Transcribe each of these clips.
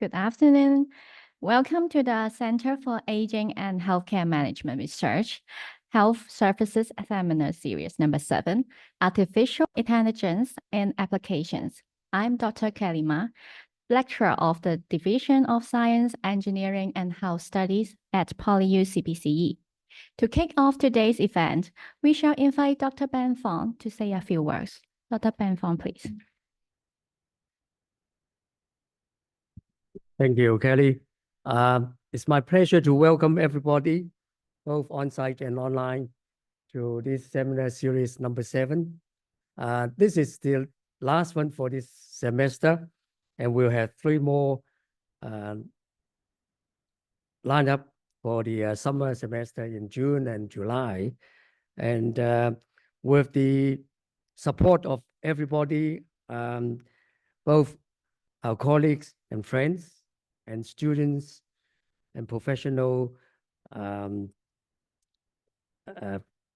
Good afternoon. Welcome to the Center for Aging and Healthcare Management Research, Health Services Seminar Series number 7, Artificial Intelligence and Applications. I'm Dr. Kelly Ma, lecturer of the Division of Science, Engineering and Health Studies at PolyU CPCE. To kick off today's event, we shall invite Dr. Ben Fong to say a few words. Dr. Ben Fong, please. Thank you, Kelly. It's my pleasure to welcome everybody, both on-site and online, to this seminar series number 7. This is the last one for this semester, and we'll have 3 more lined up for the summer semester in June and July. And with the support of everybody, both our colleagues and friends, and students and professional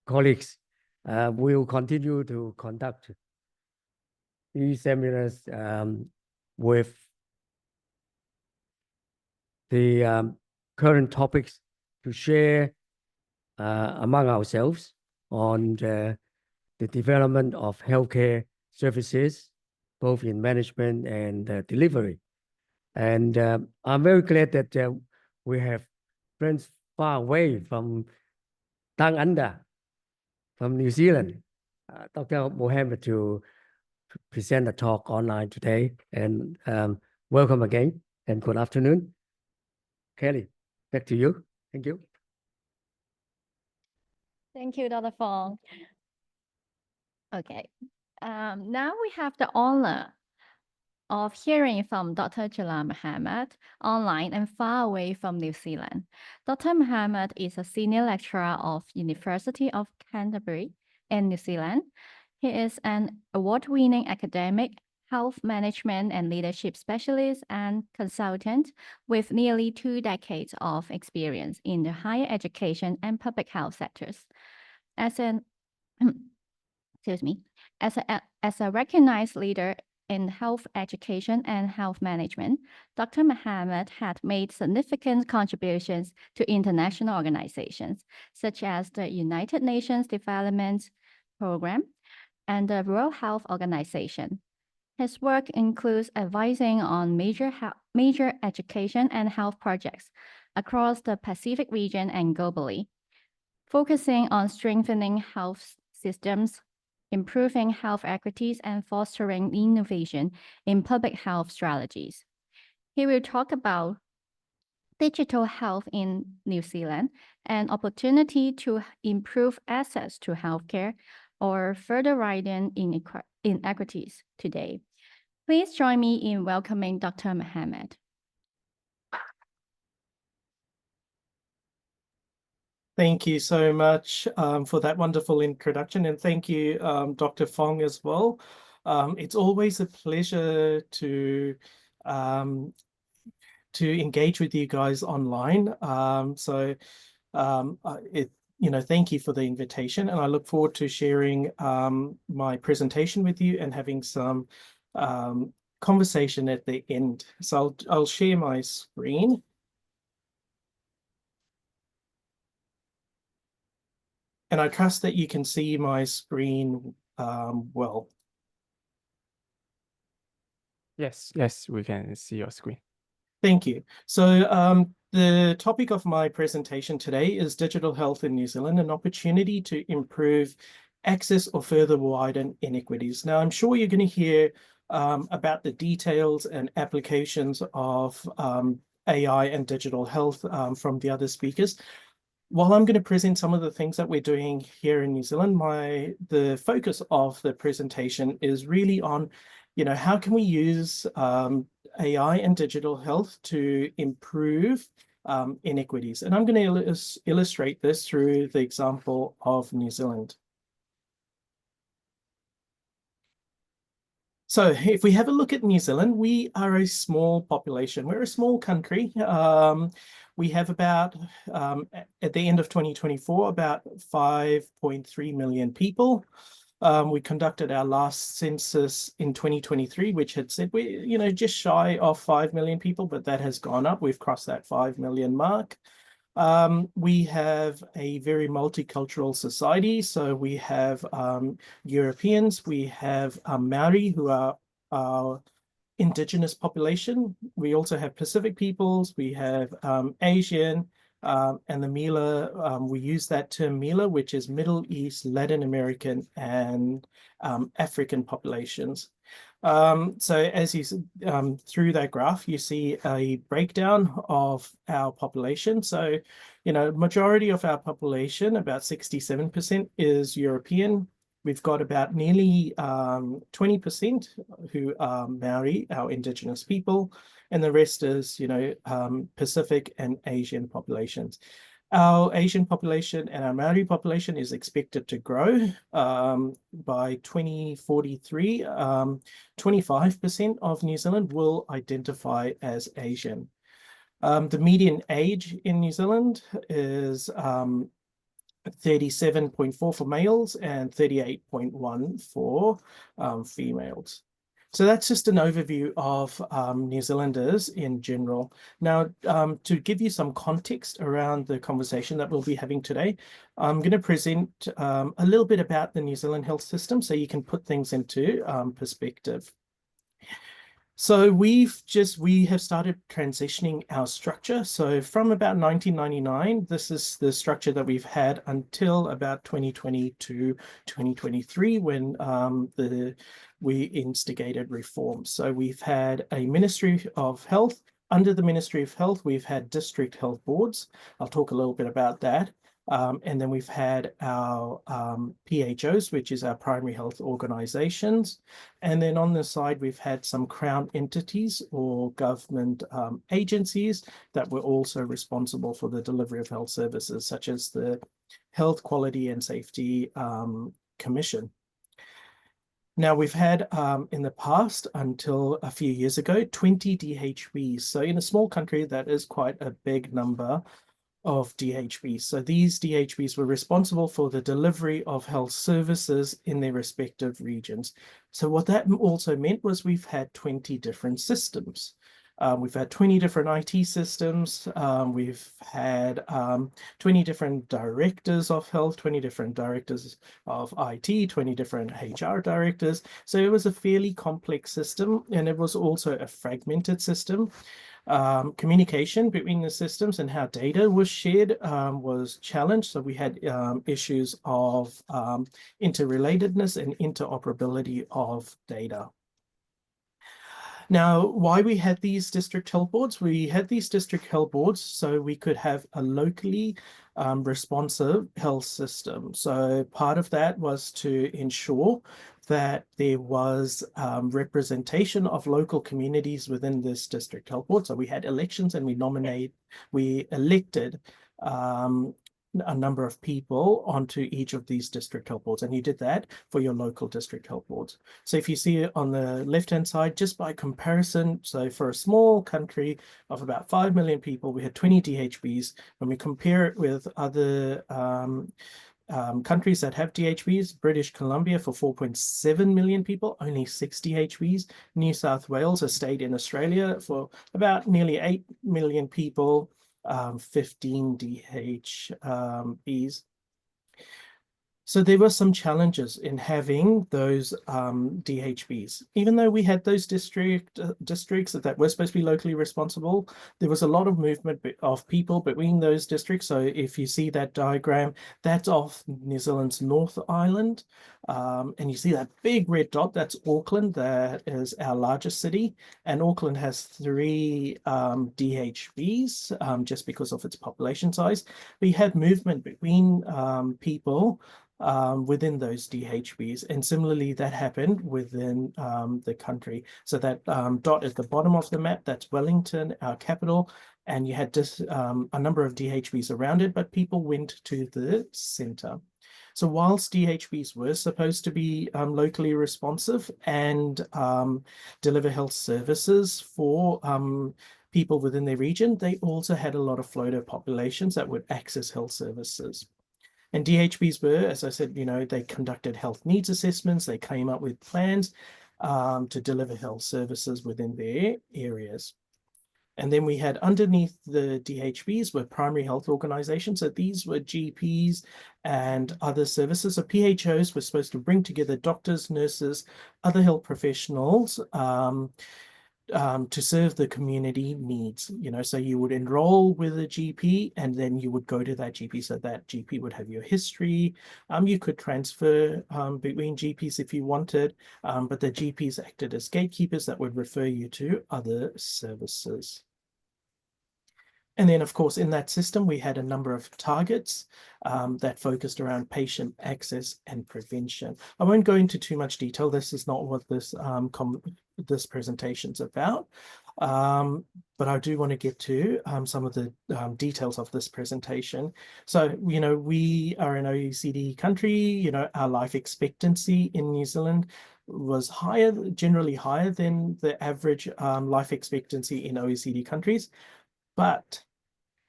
colleagues, will continue to conduct these seminars with the current topics to share among ourselves on the development of healthcare services, both in management and delivery. And I'm very glad that we have friends far away from down under, from New Zealand, Dr. Mohammed, to present a talk online today. And welcome again and good afternoon. Kelly, back to you. Thank you. Thank you, Dr. Fong. Okay, now we have the honor of hearing from Dr. Jalal Mohammed online and far away from New Zealand. Dr. Mohammed is a senior lecturer of University of Canterbury in New Zealand. He is an award-winning academic, health management and leadership specialist and consultant with nearly 2 decades of experience in the higher education and public health sectors. As a recognized leader in health education and health management, Dr. Mohammed had made significant contributions to international organizations, such as the United Nations Development Programme and the World Health Organization. His work includes advising on major education and health projects across the Pacific region and globally, focusing on strengthening health systems, improving health equities, and fostering innovation in public health strategies. He will talk about digital health in New Zealand, an opportunity to improve access to healthcare or further widen inequities today. Please join me in welcoming Dr. Mohammed. Thank you so much for that wonderful introduction, and thank you, Dr. Fong, as well. It's always a pleasure to engage with you guys online. Thank you for the invitation, and I look forward to sharing my presentation with you and having some conversation at the end. So I'll share my screen. And I trust that you can see my screen well. Yes, we can see your screen. Thank you. So the topic of my presentation today is digital health in New Zealand, an opportunity to improve access or further widen inequities. Now, I'm sure you're going to hear about the details and applications of AI and digital health from the other speakers. While I'm going to present some of the things that we're doing here in New Zealand, the focus of the presentation is really on, how can we use AI and digital health to improve inequities? And I'm going to illustrate this through the example of New Zealand. So if we have a look at New Zealand, we are a small population. We're a small country. We have about, at the end of 2024, about 5.3 million people. We conducted our last census in 2023, which had said we're, just shy of 5 million people, but that has gone up. We've crossed that 5 million mark. We have a very multicultural society. So we have Europeans, we have Maori, who are our indigenous population. We also have Pacific peoples, we have Asian, and the Mila, we use that term Mila, which is Middle East, Latin American, and African populations. So as you through that graph, you see a breakdown of our population. So, majority of our population, about 67%, is European. We've got about nearly 20% who are Maori, our indigenous people, and the rest is, Pacific and Asian populations. Our Asian population and our Maori population is expected to grow by 2043. 25% of New Zealand will identify as Asian. The median age in New Zealand is 37.4 for males and 38.1 for females. So that's just an overview of New Zealanders in general. Now, to give you some context around the conversation that we'll be having today, I'm going to present a little bit about the New Zealand health system so you can put things into perspective. So we have started transitioning our structure. So from about 1999, this is the structure that we've had until about 2022, 2023, when we instigated reforms. So we've had a Ministry of Health. Under the Ministry of Health, we've had district health boards. I'll talk a little bit about that. And then we've had our PHOs, which is our primary health organizations. And then on the side, we've had some crown entities or government agencies that were also responsible for the delivery of health services, such as the Health Quality and Safety Commission. Now, we've had in the past, until a few years ago, 20 DHBs. So in a small country, that is quite a big number of DHBs. So these DHBs were responsible for the delivery of health services in their respective regions. So what that also meant was we've had 20 different systems. We've had 20 different IT systems. We've had 20 different directors of health, 20 different directors of IT, 20 different HR directors. So it was a fairly complex system, and it was also a fragmented system. Communication between the systems and how data was shared was challenged. So we had issues of interrelatedness and interoperability of data. Now, why we had these district health boards? We had these district health boards so we could have a locally responsive health system. So part of that was to ensure that there was representation of local communities within this district health board. So we had elections and we elected a number of people onto each of these district health boards, and you did that for your local district health boards. So if you see it on the left-hand side, just by comparison, so for a small country of about 5 million people, we had 20 DHBs. When we compare it with other countries that have DHBs, British Columbia for 4.7 million people, only 6 DHBs. New South Wales, a state in Australia, for about nearly 8 million people, 15 DHBs. So there were some challenges in having those DHBs. Even though we had those districts that were supposed to be locally responsible, there was a lot of movement of people between those districts. So if you see that diagram, that's off New Zealand's North Island. And you see that big red dot, that's Auckland. That is our largest city. And Auckland has 3 DHBs just because of its population size. We had movement between people within those DHBs, and similarly that happened within the country. So that dot at the bottom of the map, that's Wellington, our capital, and you had just a number of DHBs around it, but people went to the center. So whilst DHBs were supposed to be locally responsive and deliver health services for people within their region, they also had a lot of floater populations that would access health services. And DHBs were, as I said, they conducted health needs assessments, they came up with plans to deliver health services within their areas. And then we had underneath the DHBs were primary health organizations. So these were GPs and other services. So PHOs were supposed to bring together doctors, nurses, other health professionals to serve the community needs. So you would enroll with a GP and then you would go to that GP. So that GP would have your history. You could transfer between GPs if you wanted, but the GPs acted as gatekeepers that would refer you to other services. And then, of course, in that system, we had a number of targets that focused around patient access and prevention. I won't go into too much detail. This is not what this presentation's about. But I do want to get to some of the details of this presentation. So, we are an OECD country. Our life expectancy in New Zealand was generally higher than the average life expectancy in OECD countries. But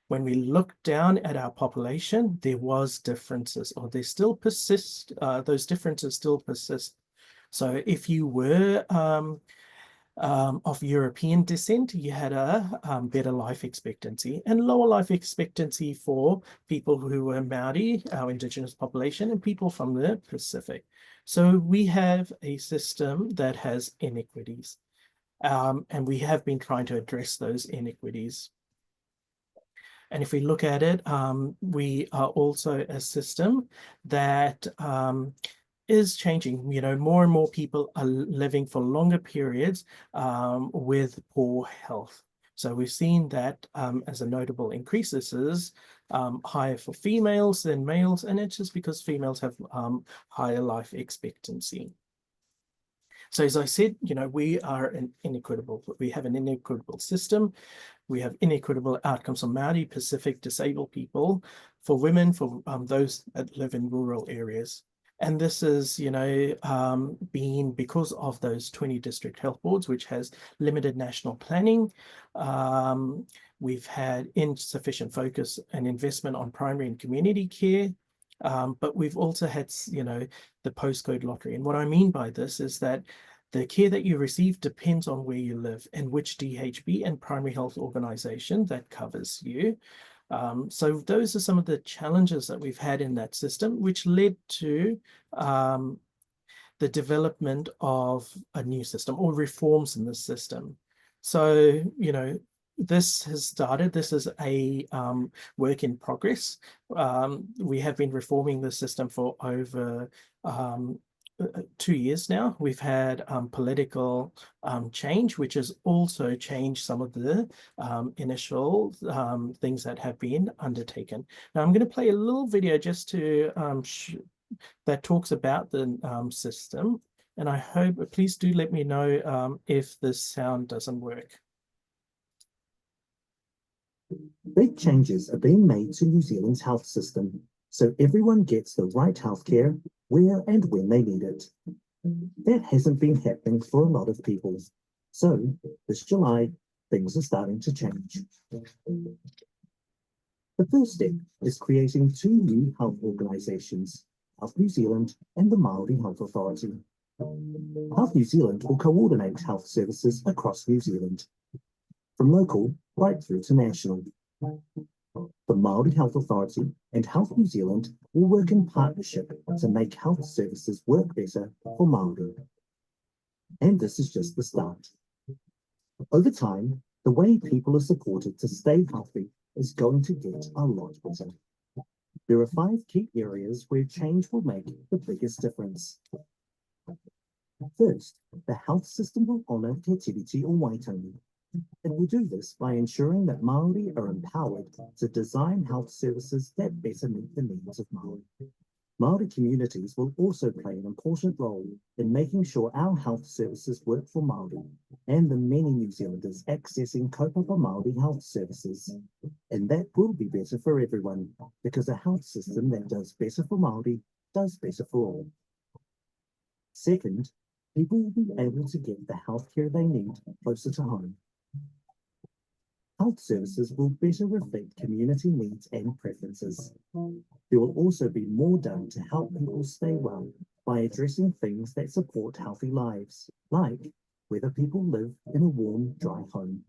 when we look down at our population, there was differences, or they still persist. Those differences still persist. So if you were of European descent, you had a better life expectancy, and lower life expectancy for people who were Maori, our indigenous population, and people from the Pacific. So we have a system that has inequities, and we have been trying to address those inequities. And if we look at it, we are also a system that is changing. More and more people are living for longer periods with poor health. So we've seen that as a notable increase. This is higher for females than males, and it's just because females have higher life expectancy. So as I said, we have an inequitable system. We have inequitable outcomes for Maori, Pacific, disabled people, for women, for those that live in rural areas. And this is, been because of those 20 district health boards, which has limited national planning. We've had insufficient focus and investment on primary and community care. But we've also had, the postcode lottery. And what I mean by this is that the care that you receive depends on where you live and which DHB and primary health organization that covers you. So those are some of the challenges that we've had in that system, which led to the development of a new system or reforms in the system. So, this has started. This is a work in progress. We have been reforming the system for over 2 years now. We've had political change, which has also changed some of the initial things that have been undertaken. Now, I'm going to play a little video just to that talks about the system, and I hope, please do let me know if this sound doesn't work. Big changes are being made to New Zealand's health system, so everyone gets the right healthcare where and when they need it. That hasn't been happening for a lot of people. So this July, things are starting to change. The first step is creating 2 new health organisations, Health New Zealand and the Māori Health Authority. Health New Zealand will coordinate health services across New Zealand, from local right through to national. The Māori Health Authority and Health New Zealand will work in partnership to make health services work better for Māori. And this is just the start. Over time, the way people are supported to stay healthy is going to get a lot better. There are 5 key areas where change will make the biggest difference. First, the health system will honour Te Tiriti o Waitangi. It will do this by ensuring that Māori are empowered to design health services that better meet the needs of Māori. Māori communities will also play an important role in making sure our health services work for Māori and the many New Zealanders accessing kaupapa Māori health services. And that will be better for everyone, because a health system that does better for Māori does better for all. Second, people will be able to get the healthcare they need closer to home. Health services will better reflect community needs and preferences. There will also be more done to help people stay well by addressing things that support healthy lives, like whether people live in a warm, dry home.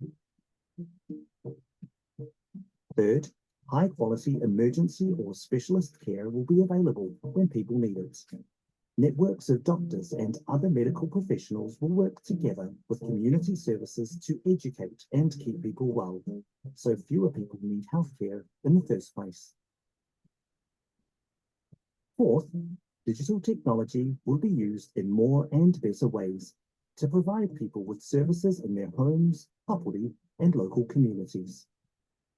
Third, high-quality emergency or specialist care will be available when people need it. Networks of doctors and other medical professionals will work together with community services to educate and keep people well, so fewer people need healthcare in the first place. Fourth, digital technology will be used in more and better ways to provide people with services in their homes, property, and local communities.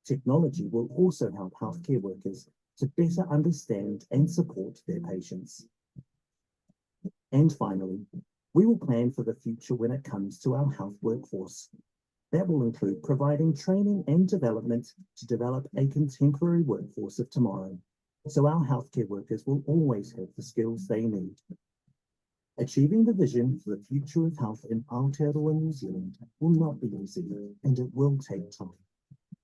Technology will also help healthcare workers to better understand and support their patients. And finally, we will plan for the future when it comes to our health workforce. That will include providing training and development to develop a contemporary workforce of tomorrow, so our healthcare workers will always have the skills they need. Achieving the vision for the future of health in Aotearoa, New Zealand will not be easy, and it will take time,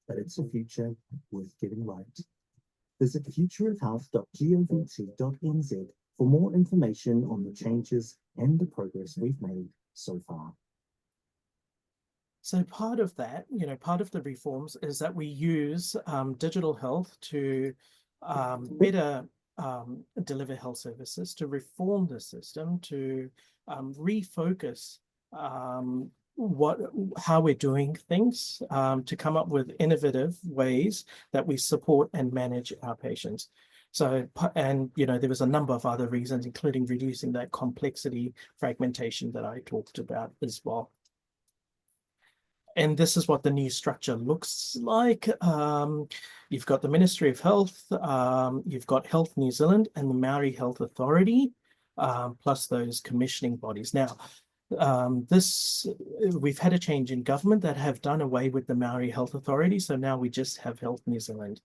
but it's a future worth getting right. Visit futureofhealth.govt.nz for more information on the changes and the progress we've made so far. So part of that, part of the reforms is that we use digital health to better deliver health services, to reform the system, to refocus how we're doing things, to come up with innovative ways that we support and manage our patients. So, and there was a number of other reasons, including reducing that complexity fragmentation that I talked about as well. And this is what the new structure looks like. You've got the Ministry of Health, you've got Health New Zealand and the Maori Health Authority, plus those commissioning bodies. Now, we've had a change in government that have done away with the Maori Health Authority, so now we just have Health New Zealand.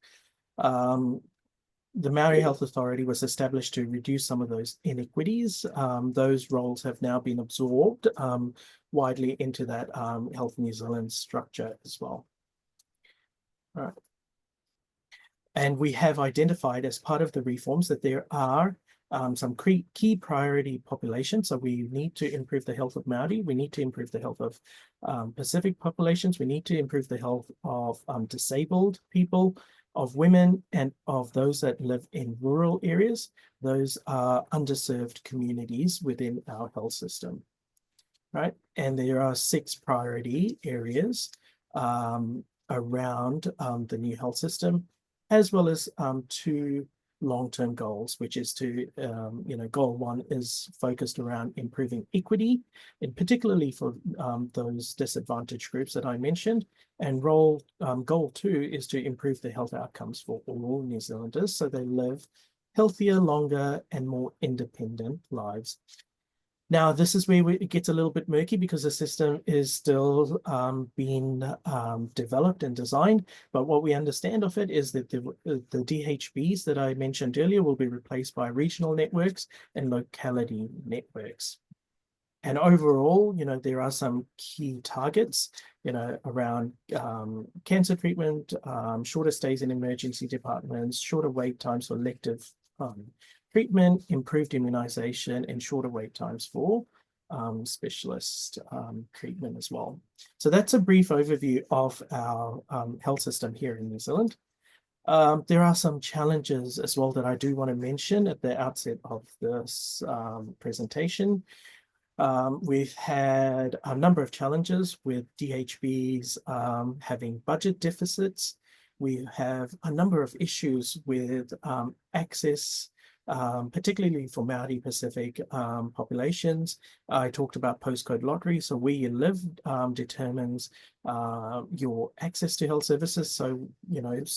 The Maori Health Authority was established to reduce some of those inequities. Those roles have now been absorbed widely into that Health New Zealand structure as well. All right. And we have identified as part of the reforms that there are some key priority populations. So we need to improve the health of Maori. We need to improve the health of Pacific populations. We need to improve the health of disabled people, of women, and of those that live in rural areas. Those are underserved communities within our health system, right? And there are 6 priority areas around the new health system, as well as 2 long-term goals, which is to, goal 1 is focused around improving equity, and particularly for those disadvantaged groups that I mentioned. And goal 2 is to improve the health outcomes for all New Zealanders, so they live healthier, longer, and more independent lives. Now, this is where it gets a little bit murky because the system is still being developed and designed. But what we understand of it is that the DHBs that I mentioned earlier will be replaced by regional networks and locality networks. And overall, there are some key targets, around cancer treatment, shorter stays in emergency departments, shorter wait times for elective treatment, improved immunization, and shorter wait times for specialist treatment as well. So that's a brief overview of our health system here in New Zealand. There are some challenges as well that I do want to mention at the outset of this presentation. We've had a number of challenges with DHBs having budget deficits. We have a number of issues with access, particularly for Maori Pacific populations. I talked about postcode lottery. So where you live determines your access to health services. So,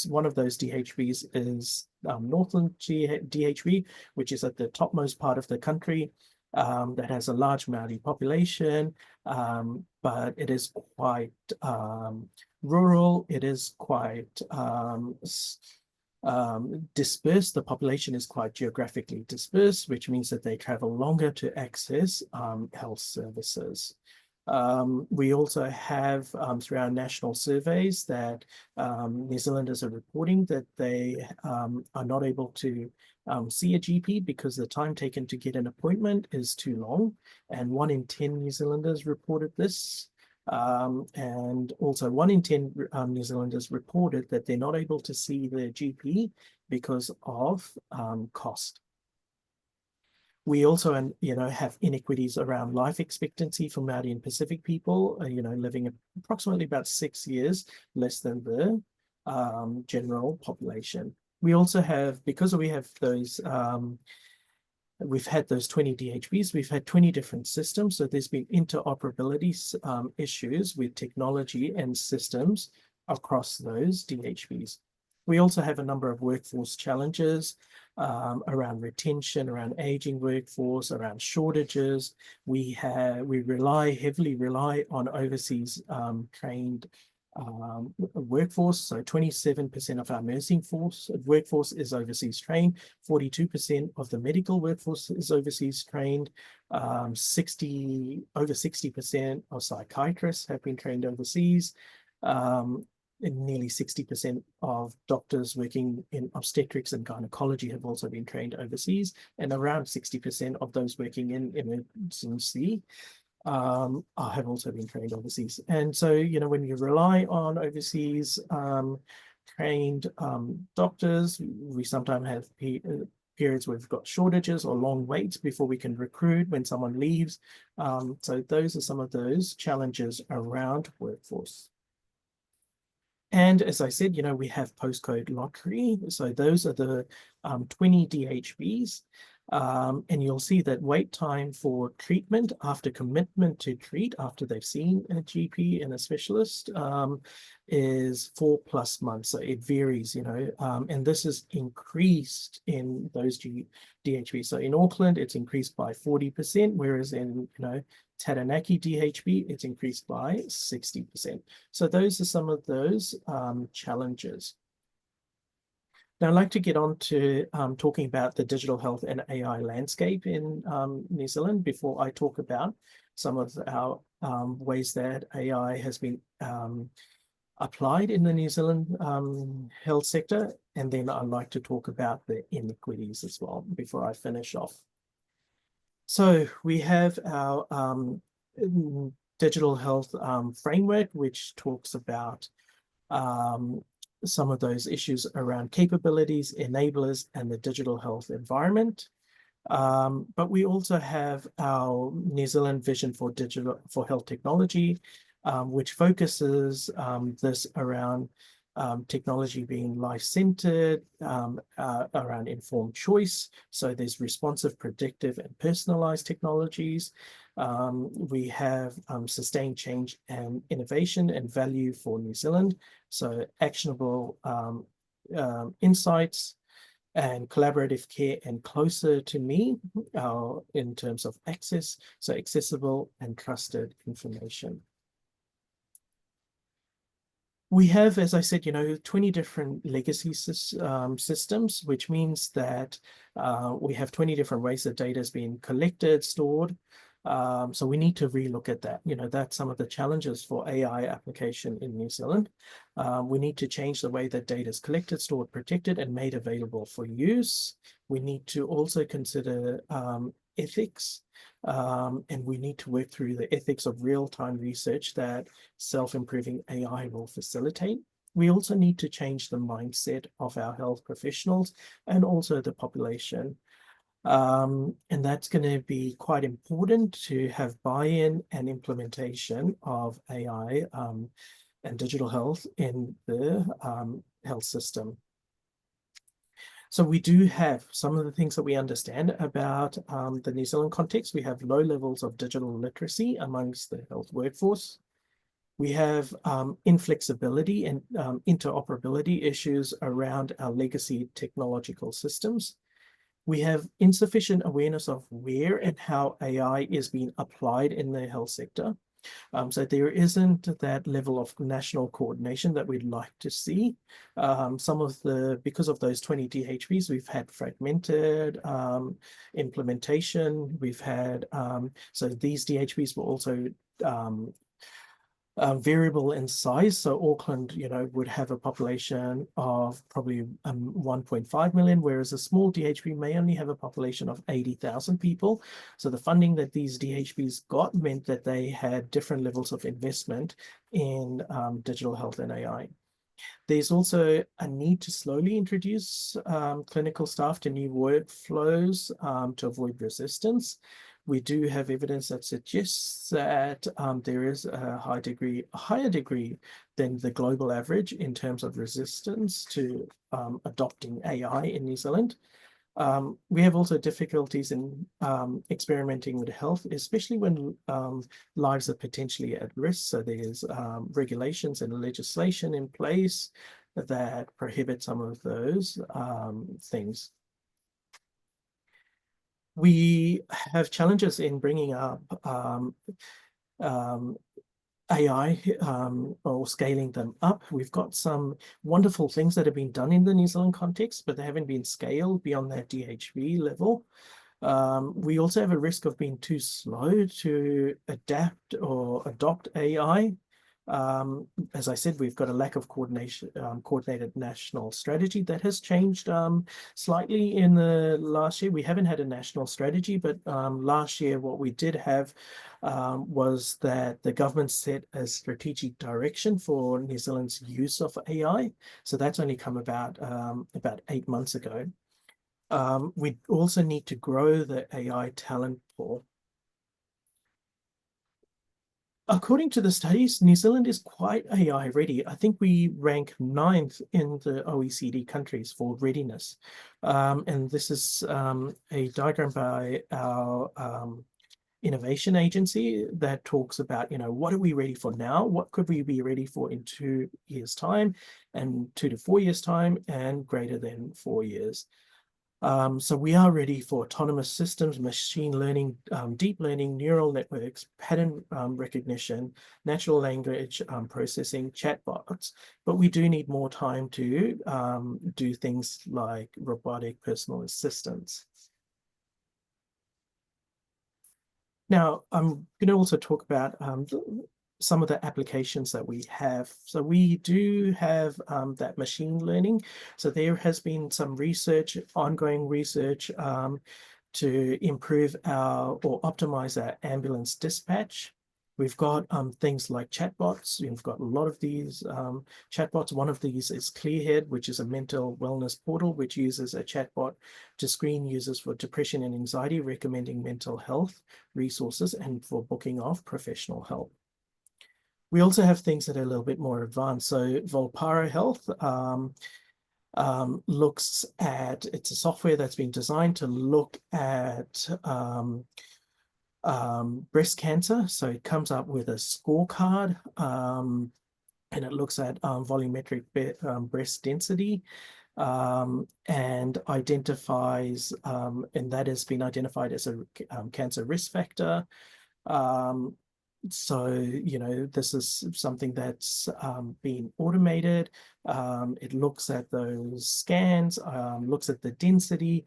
one of those DHBs is Northland DHB, which is at the topmost part of the country. That has a large Maori population, but it is quite rural. It is quite dispersed. The population is quite geographically dispersed, which means that they travel longer to access health services. We also have through our national surveys that New Zealanders are reporting that they are not able to see a GP because the time taken to get an appointment is too long. And 1 in 10 New Zealanders reported this. And also 1 in 10 New Zealanders reported that they're not able to see their GP because of cost. We also, have inequities around life expectancy for Māori and Pacific people, living approximately about 6 years less than the general population. We also have, because we have those, we've had those 20 DHBs, we've had 20 different systems. So there's been interoperability issues with technology and systems across those DHBs. We also have a number of workforce challenges around retention, around aging workforce, around shortages. We heavily rely on overseas trained workforce. So 27% of our nursing workforce is overseas trained. 42% of the medical workforce is overseas trained. Over 60% of psychiatrists have been trained overseas. And nearly 60% of doctors working in obstetrics and gynecology have also been trained overseas, and around 60% of those working in emergency have also been trained overseas. And so, when you rely on overseas trained doctors, we sometimes have periods where we've got shortages or long waits before we can recruit when someone leaves. So those are some of those challenges around workforce. And as I said, we have postcode lottery. So those are the 20 DHBs. And you'll see that wait time for treatment after commitment to treat, after they've seen a GP and a specialist, is 4+ months. So it varies, and this is increased in those DHBs. So in Auckland, it's increased by 40%, whereas in, Taranaki DHB, it's increased by 60%. So those are some of those challenges. Now, I'd like to get on to talking about the digital health and AI landscape in New Zealand before I talk about some of our ways that AI has been applied in the New Zealand health sector. And then I'd like to talk about the inequities as well before I finish off. So we have our digital health framework, which talks about some of those issues around capabilities, enablers, and the digital health environment. But we also have our New Zealand vision for health technology, which focuses this around technology being life-centered, around informed choice. So there's responsive, predictive, and personalized technologies. We have sustained change and innovation and value for New Zealand. So actionable insights and collaborative care and closer to me in terms of access, so accessible and trusted information. We have, as I said, 20 different legacy systems, which means that we have 20 different ways that data is being collected, stored. So we need to relook at that. That's some of the challenges for AI application in New Zealand. We need to change the way that data is collected, stored, protected, and made available for use. We need to also consider ethics, and we need to work through the ethics of real-time research that self-improving AI will facilitate. We also need to change the mindset of our health professionals and also the population. And that's going to be quite important to have buy-in and implementation of AI and digital health in the health system. So we do have some of the things that we understand about the New Zealand context. We have low levels of digital literacy amongst the health workforce. We have inflexibility and interoperability issues around our legacy technological systems. We have insufficient awareness of where and how AI is being applied in the health sector. So there isn't that level of national coordination that we'd like to see. Because of those 20 DHBs, we've had fragmented implementation. We've had, so these DHBs were also variable in size. So Auckland, would have a population of probably 1.5 million, whereas a small DHB may only have a population of 80,000 people. So the funding that these DHBs got meant that they had different levels of investment in digital health and AI. There's also a need to slowly introduce clinical staff to new workflows to avoid resistance. We do have evidence that suggests that there is a higher degree than the global average in terms of resistance to adopting AI in New Zealand. We have also difficulties in experimenting with health, especially when lives are potentially at risk. So there's regulations and legislation in place that prohibit some of those things. We have challenges in bringing up AI or scaling them up. We've got some wonderful things that have been done in the New Zealand context, but they haven't been scaled beyond that DHB level. We also have a risk of being too slow to adapt or adopt AI. As I said, we've got a lack of coordinated national strategy that has changed slightly in the last year. We haven't had a national strategy, but last year what we did have was that the government set a strategic direction for New Zealand's use of AI. So that's only come about 8 months ago. We also need to grow the AI talent pool. According to the studies, New Zealand is quite AI ready. I think we rank 9th in the OECD countries for readiness. And this is a diagram by our innovation agency that talks about, what are we ready for now? What could we be ready for in 2 years' time, and 2 to 4 years' time, and greater than 4 years? So we are ready for autonomous systems, machine learning, deep learning, neural networks, pattern recognition, natural language processing, chatbots, but we do need more time to do things like robotic personal assistants. Now, I'm going to also talk about some of the applications that we have. So we do have that machine learning. So there has been some research, ongoing research to improve or optimize our ambulance dispatch. We've got things like chatbots. We've got a lot of these chatbots. One of these is Clearhead, which is a mental wellness portal, which uses a chatbot to screen users for depression and anxiety, recommending mental health resources and for booking off professional help. We also have things that are a little bit more advanced. So Volpara Health looks at, it's a software that's been designed to look at breast cancer. So it comes up with a scorecard and it looks at volumetric breast density and identifies, and that has been identified as a cancer risk factor. So, this is something that's been automated. It looks at those scans, looks at the density,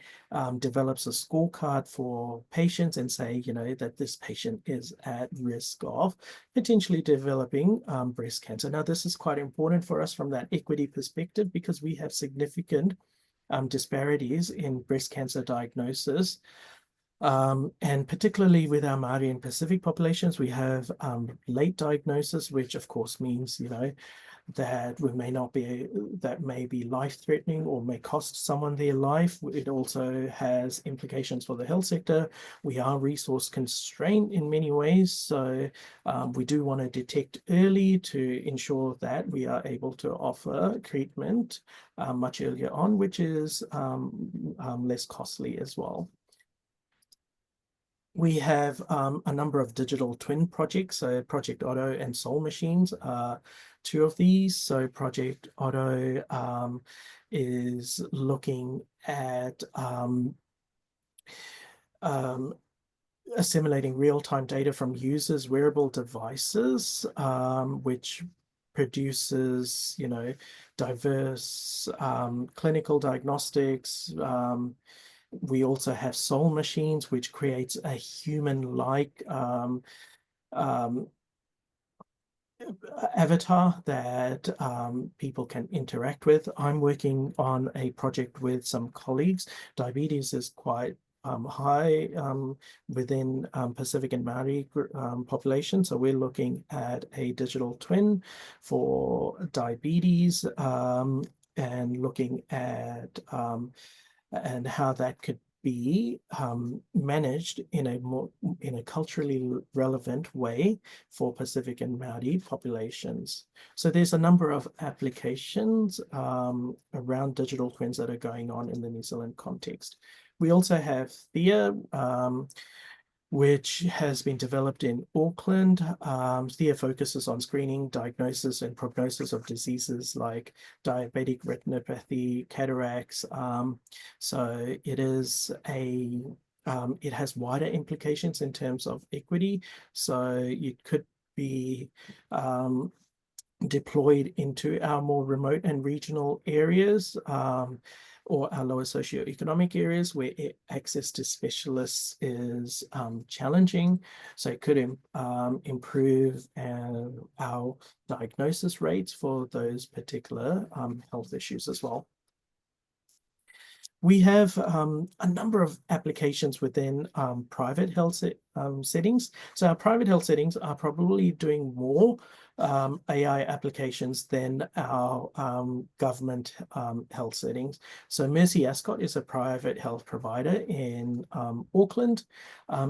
develops a scorecard for patients and say, that this patient is at risk of potentially developing breast cancer. Now, this is quite important for us from that equity perspective because we have significant disparities in breast cancer diagnosis. And particularly with our Māori and Pacific populations, we have late diagnosis, which of course means, that that may be life-threatening or may cost someone their life. It also has implications for the health sector. We are resource constrained in many ways, so we do want to detect early to ensure that we are able to offer treatment much earlier on, which is less costly as well. We have a number of digital twin projects, so Project Otto and Soul Machines are 2 of these. So Project Otto is looking at assimilating real-time data from users' wearable devices, which produces, diverse clinical diagnostics. We also have Soul Machines, which creates a human-like avatar that people can interact with. I'm working on a project with some colleagues. Diabetes is quite high within Pacific and Maori population. So we're looking at a digital twin for diabetes and looking at and how that could be managed in a culturally relevant way for Pacific and Maori populations. So there's a number of applications around digital twins that are going on in the New Zealand context. We also have THEA, which has been developed in Auckland. THEA focuses on screening, diagnosis, and prognosis of diseases like diabetic retinopathy, cataracts. So it is it has wider implications in terms of equity. So it could be deployed into our more remote and regional areas or our lower socioeconomic areas where access to specialists is challenging. So it could improve our diagnosis rates for those particular health issues as well. We have a number of applications within private health settings. So our private health settings are probably doing more AI applications than our government health settings. So Mercy Ascot is a private health provider in Auckland.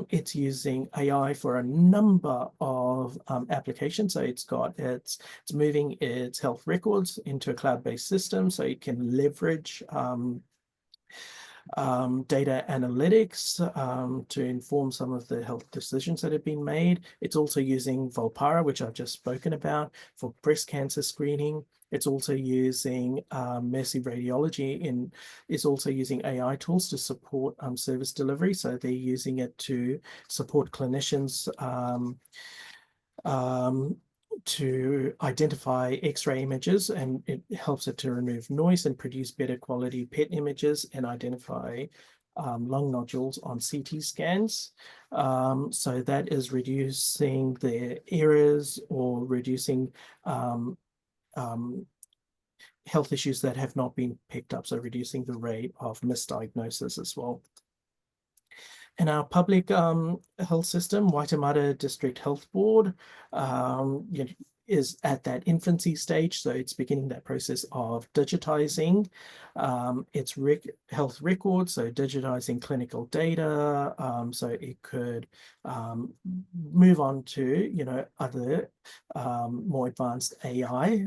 It's using AI for a number of applications. So it's moving its health records into a cloud-based system so it can leverage data analytics to inform some of the health decisions that have been made. It's also using Volpara, which I've just spoken about, for breast cancer screening. It's also using Mercy Radiology is also using AI tools to support service delivery. So they're using it to support clinicians to identify X-ray images, and it helps it to remove noise and produce better quality PET images and identify lung nodules on CT scans. So that is reducing the errors or reducing health issues that have not been picked up, so reducing the rate of misdiagnosis as well. In our public health system, Waitemata District Health Board is at that infancy stage. So it's beginning that process of digitizing its health records, so digitizing clinical data, so it could move on to, other more advanced AI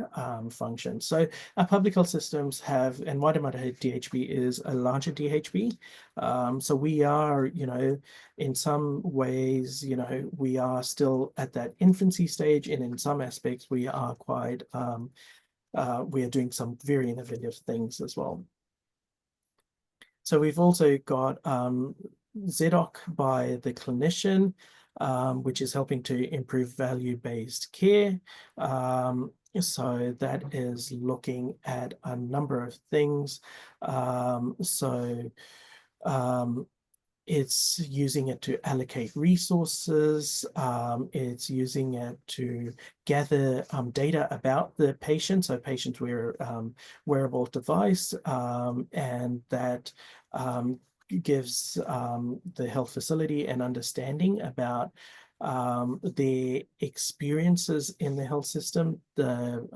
functions. So our public health systems have, and Waitemata DHB is a larger DHB. So we are, in some ways, we are still at that infancy stage, and in some aspects, we are quite, we are doing some very innovative things as well. So we've also got ZDoc by the clinician, which is helping to improve value-based care. So that is looking at a number of things. It's using it to allocate resources. It's using it to gather data about the patient. So patients wear wearable device, and that gives the health facility an understanding about their experiences in the health system. The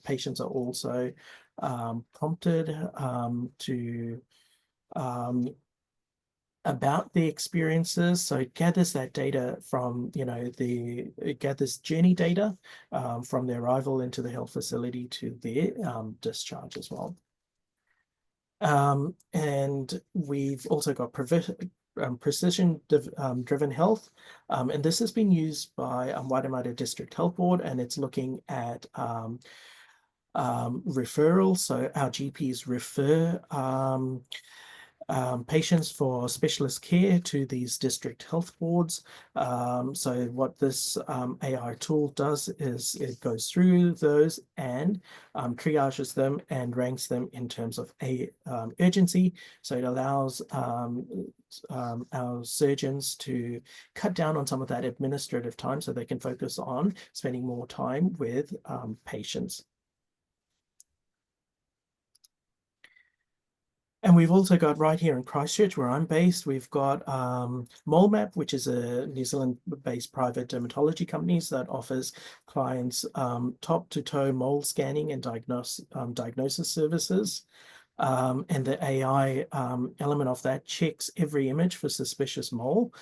patients are also prompted to about the experiences. So it gathers that data from, it gathers journey data from their arrival into the health facility to their discharge as well. And we've also got precision driven health. And this has been used by Waitemata District Health Board, and it's looking at referrals. So our GPs refer patients for specialist care to these district health boards. So what this AI tool does is it goes through those and triages them and ranks them in terms of urgency. So it allows our surgeons to cut down on some of that administrative time so they can focus on spending more time with patients. And we've also got right here in Christchurch, where I'm based, we've got MoleMap, which is a New Zealand-based private dermatology company that offers clients top-to-toe mole scanning and diagnosis services. And the AI element of that checks every image for suspicious mole,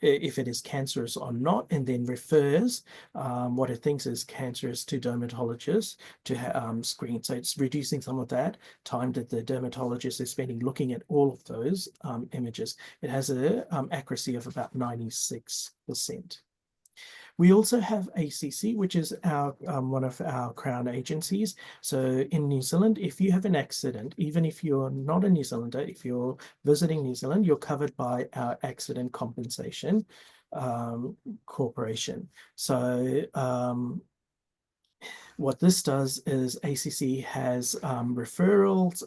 if it is cancerous or not, and then refers what it thinks is cancerous to dermatologists to screen. So it's reducing some of that time that the dermatologist is spending looking at all of those images. It has an accuracy of about 96%. We also have ACC, which is our one of our Crown agencies. So in New Zealand, if you have an accident, even if you're not a New Zealander, if you're visiting New Zealand, you're covered by our Accident Compensation Corporation. So what this does is ACC has referrals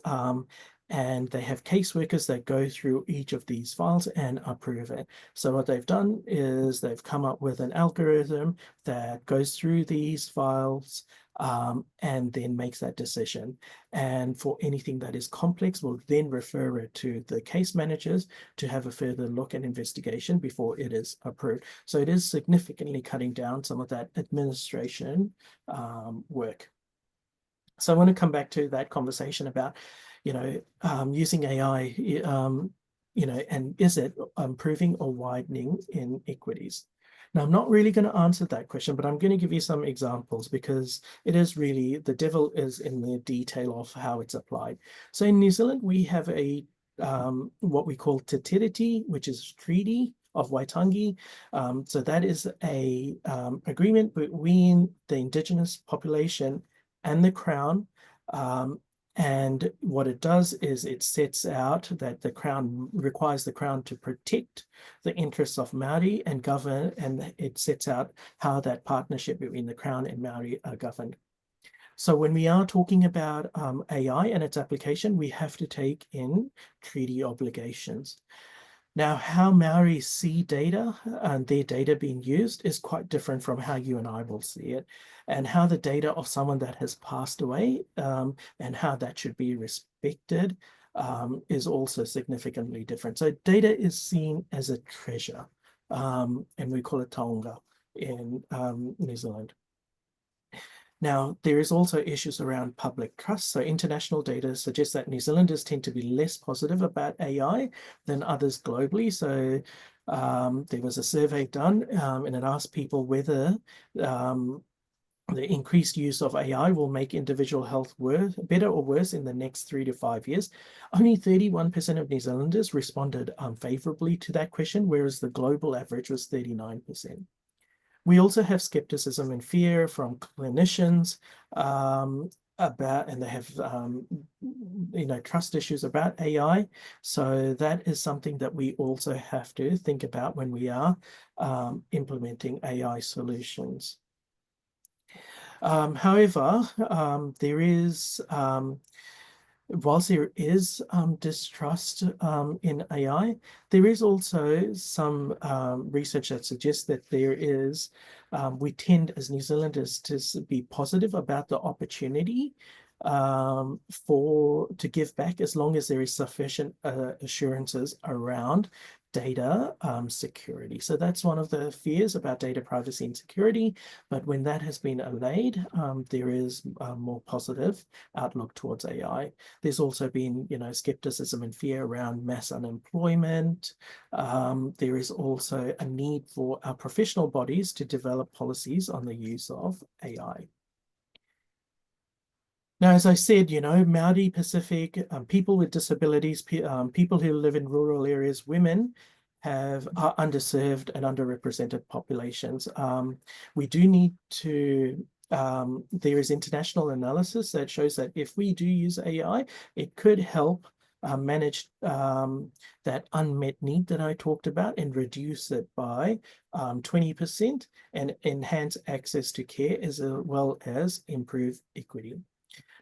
and they have caseworkers that go through each of these files and approve it. So what they've done is they've come up with an algorithm that goes through these files and then makes that decision. And for anything that is complex, we'll then refer it to the case managers to have a further look and investigation before it is approved. So it is significantly cutting down some of that administration work. So I want to come back to that conversation about using AI, and is it improving or widening inequities? Now, I'm not really going to answer that question, but I'm going to give you some examples because it is really, the devil is in the detail of how it's applied. So in New Zealand, we have a what we call Te Tiriti, which is Treaty of Waitangi. So that is a agreement between the Indigenous population and the Crown. And what it does is it sets out that the Crown requires the Crown to protect the interests of Māori and govern, and it sets out how that partnership between the Crown and Māori are governed. So when we are talking about AI and its application, we have to take in treaty obligations. Now, how Māori see data and their data being used is quite different from how you and I will see it, and how the data of someone that has passed away and how that should be respected is also significantly different. So data is seen as a treasure, and we call it taonga in New Zealand. Now, there is also issues around public trust. So international data suggests that New Zealanders tend to be less positive about AI than others globally. So there was a survey done and it asked people whether the increased use of AI will make individual health better or worse in the next 3 to 5 years. Only 31% of New Zealanders responded unfavorably to that question, whereas the global average was 39%. We also have skepticism and fear from clinicians about, and they have, trust issues about AI. So that is something that we also have to think about when we are implementing AI solutions. However, there is, whilst there is distrust in AI, there is also some research that suggests that there is, we tend as New Zealanders to be positive about the opportunity to give back as long as there is sufficient assurances around data security. So that's one of the fears about data privacy and security. But when that has been allayed, there is a more positive outlook towards AI. There's also been, skepticism and fear around mass unemployment. There is also a need for our professional bodies to develop policies on the use of AI. Now, as I said, Māori, Pacific, people with disabilities, people who live in rural areas, women are underserved and underrepresented populations. We do need to, there is international analysis that shows that if we do use AI, it could help manage that unmet need that I talked about and reduce it by 20% and enhance access to care as well as improve equity.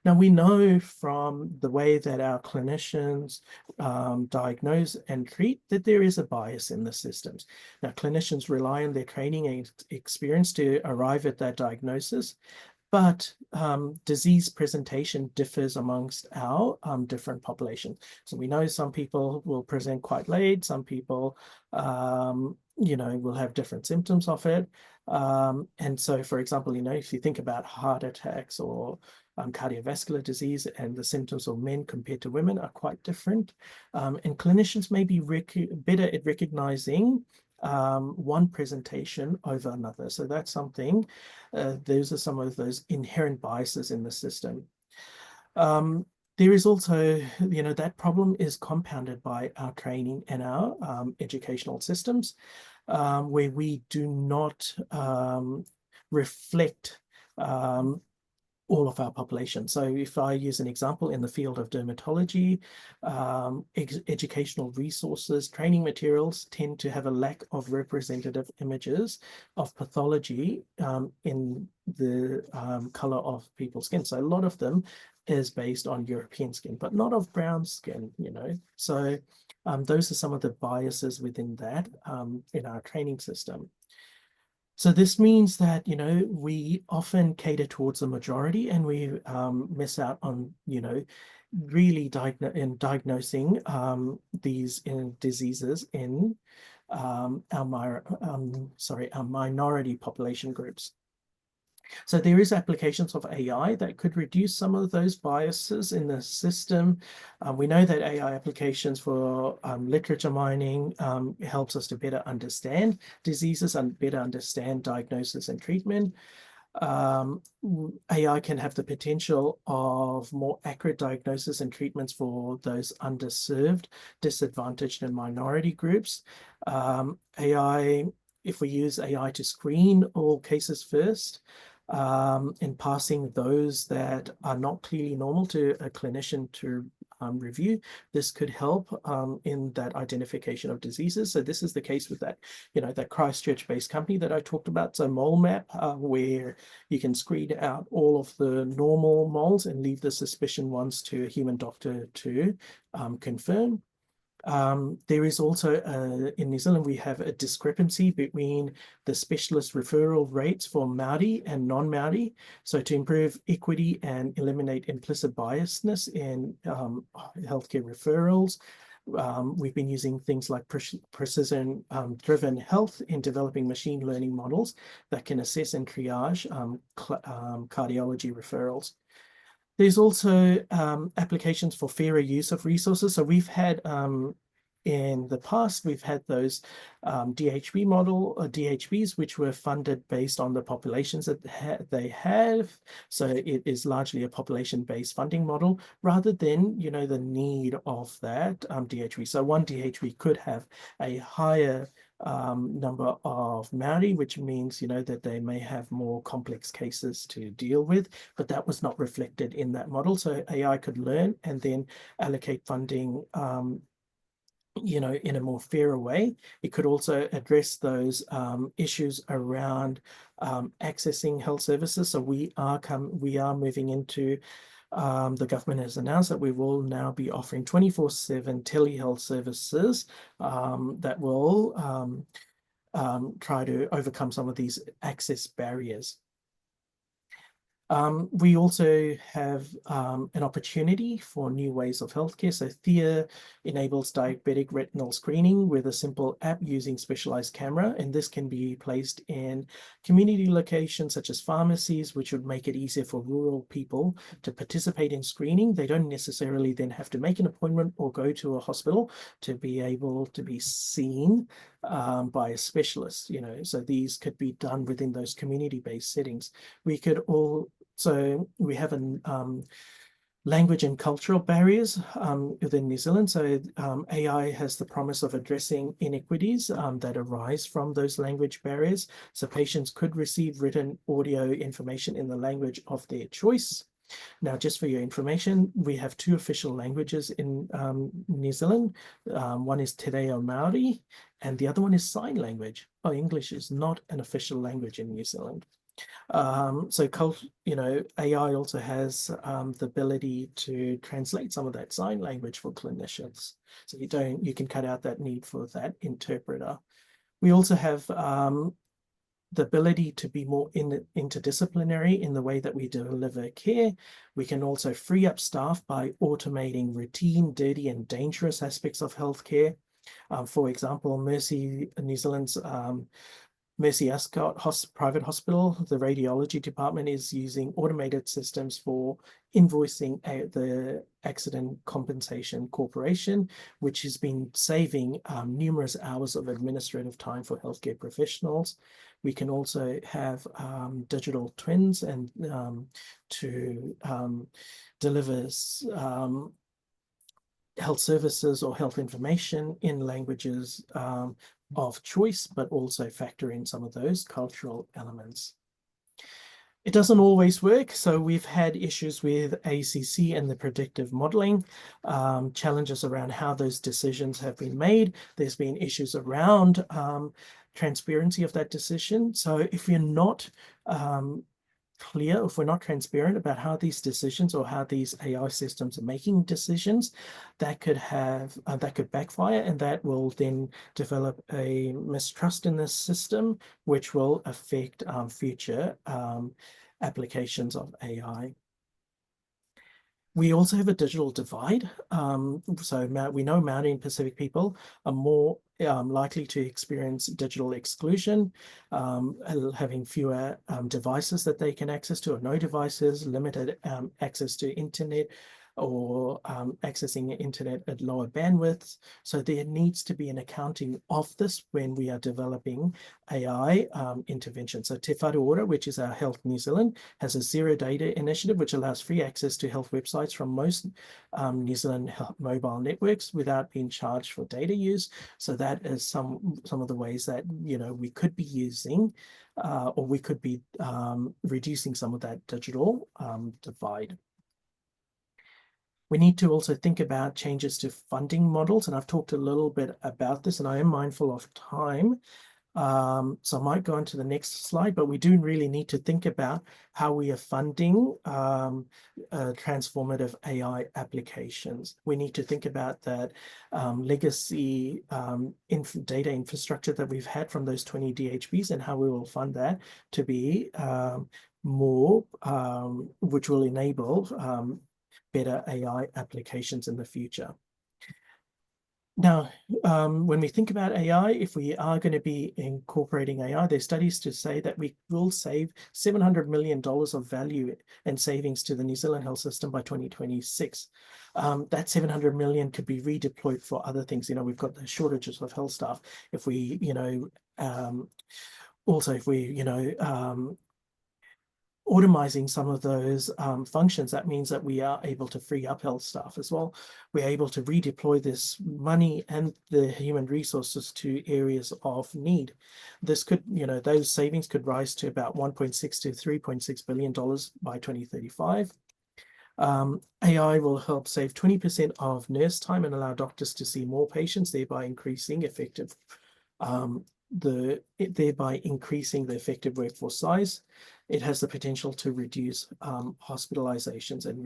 Now, we know from the way that our clinicians diagnose and treat that there is a bias in the systems. Now, clinicians rely on their training and experience to arrive at that diagnosis, but disease presentation differs amongst our different populations. So we know some people will present quite late, some people, will have different symptoms of it. And so, for example, if you think about heart attacks or cardiovascular disease, and the symptoms of men compared to women are quite different. And clinicians may be better at recognizing one presentation over another. So that's something, those are some of those inherent biases in the system. There is also, that problem is compounded by our training and our educational systems, where we do not reflect all of our population. So if I use an example in the field of dermatology, educational resources, training materials tend to have a lack of representative images of pathology in the color of people's skin. So a lot of them is based on European skin, but not of brown skin, So those are some of the biases within that in our training system. So this means that, we often cater towards the majority and we miss out on, really diagnosing these diseases in our minority population groups. So there is applications of AI that could reduce some of those biases in the system. We know that AI applications for literature mining helps us to better understand diseases and better understand diagnosis and treatment. AI can have the potential of more accurate diagnosis and treatments for those underserved, disadvantaged, and minority groups. AI, if we use AI to screen all cases first, and passing those that are not clearly normal to a clinician to review, this could help in that identification of diseases. So this is the case with that, that Christchurch-based company that I talked about. So mole map, where you can screen out all of the normal moles and leave the suspicion ones to a human doctor to confirm. There is also, in New Zealand, we have a discrepancy between the specialist referral rates for Māori and non-Māori. So to improve equity and eliminate implicit biasness in healthcare referrals, we've been using things like precision-driven health in developing machine learning models that can assess and triage cardiology referrals. There's also applications for fairer use of resources. So we've had, in the past, we've had those DHB model or DHBs, which were funded based on the populations that they have. So it is largely a population-based funding model rather than, the need of that DHB. So one DHB could have a higher number of Māori, which means, that they may have more complex cases to deal with, but that was not reflected in that model. So AI could learn and then allocate funding, in a more fairer way. It could also address those issues around accessing health services. So we are moving into, the government has announced that we will now be offering 24/7 telehealth services that will try to overcome some of these access barriers. We also have an opportunity for new ways of healthcare. So Thea enables diabetic retinal screening with a simple app using specialized camera, and this can be placed in community locations such as pharmacies, which would make it easier for rural people to participate in screening. They don't necessarily then have to make an appointment or go to a hospital to be able to be seen by a specialist, so these could be done within those community-based settings. So we have language and cultural barriers within New Zealand. So AI has the promise of addressing inequities that arise from those language barriers. So patients could receive written audio information in the language of their choice. Now, just for your information, we have 2 official languages in New Zealand. One is Te Reo Māori, and the other one is sign language. Oh, English is not an official language in New Zealand. AI also has the ability to translate some of that sign language for clinicians. So you can cut out that need for that interpreter. We also have the ability to be more interdisciplinary in the way that we deliver care. We can also free up staff by automating routine, dirty, and dangerous aspects of healthcare. For example, Mercy, New Zealand's Mercy Ascot Private Hospital, the radiology department is using automated systems for invoicing the Accident Compensation Corporation, which has been saving numerous hours of administrative time for healthcare professionals. We can also have digital twins and to deliver health services or health information in languages of choice, but also factor in some of those cultural elements. It doesn't always work. So we've had issues with ACC and the predictive modeling, challenges around how those decisions have been made. There's been issues around transparency of that decision. So if you're not clear, if we're not transparent about how these decisions or how these AI systems are making decisions, that could have that could backfire, and that will then develop a mistrust in this system, which will affect future applications of AI. We also have a digital divide. So we know Māori and Pacific people are more likely to experience digital exclusion, having fewer devices that they can access to, or no devices, limited access to internet, or accessing the internet at lower bandwidths. So there needs to be an accounting of this when we are developing AI intervention. So Te Whare Ora, which is our Health New Zealand, has a zero data initiative, which allows free access to health websites from most New Zealand mobile networks without being charged for data use. So that is some of the ways that, you know, we could be using or we could be reducing some of that digital divide. We need to also think about changes to funding models, and I've talked a little bit about this, and I am mindful of time. So I might go on to the next slide, but we do really need to think about how we are funding transformative AI applications. We need to think about that legacy data infrastructure that we've had from those 20 DHBs and how we will fund that to be more, which will enable better AI applications in the future. Now, when we think about AI, if we are going to be incorporating AI, there's studies to say that we will save $700 million of value and savings to the New Zealand health system by 2026. That 700 million could be redeployed for other things. You know, we've got the shortages of health staff. If we, you know, also if we, you know, automizing some of those functions, that means that we are able to free up health staff as well. We're able to redeploy this money and the human resources to areas of need. This could, you know, those savings could rise to about $1.6 to $3.6 billion by 2035. AI will help save 20% of nurse time and allow doctors to see more patients, thereby increasing effective thereby increasing the effective workforce size. It has the potential to reduce hospitalizations and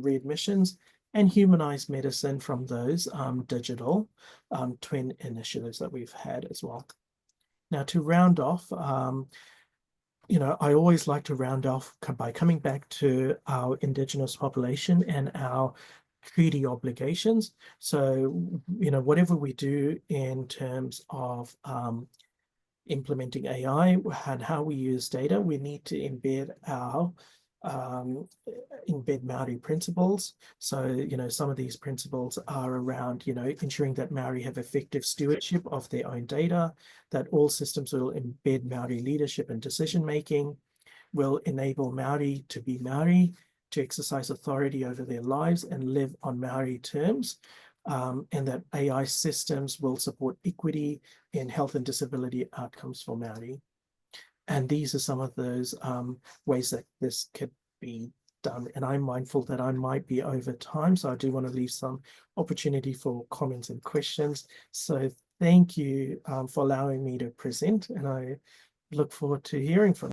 readmissions and humanize medicine from those digital twin initiatives that we've had as well. Now, to round off, you know, I always like to round off by coming back to our Indigenous population and our treaty obligations. So, you know, whatever we do in terms of implementing AI and how we use data, we need to embed our Māori principles. So, you know, some of these principles are around, you know, ensuring that Māori have effective stewardship of their own data, that all systems will embed Māori leadership and decision making, will enable Māori to be Māori, to exercise authority over their lives and live on Maori terms, and that AI systems will support equity in health and disability outcomes for Maori. And these are some of those ways that this could be done. And I'm mindful that I might be over time, so I do want to leave some opportunity for comments and questions. So thank you for allowing me to present, and I look forward to hearing from you.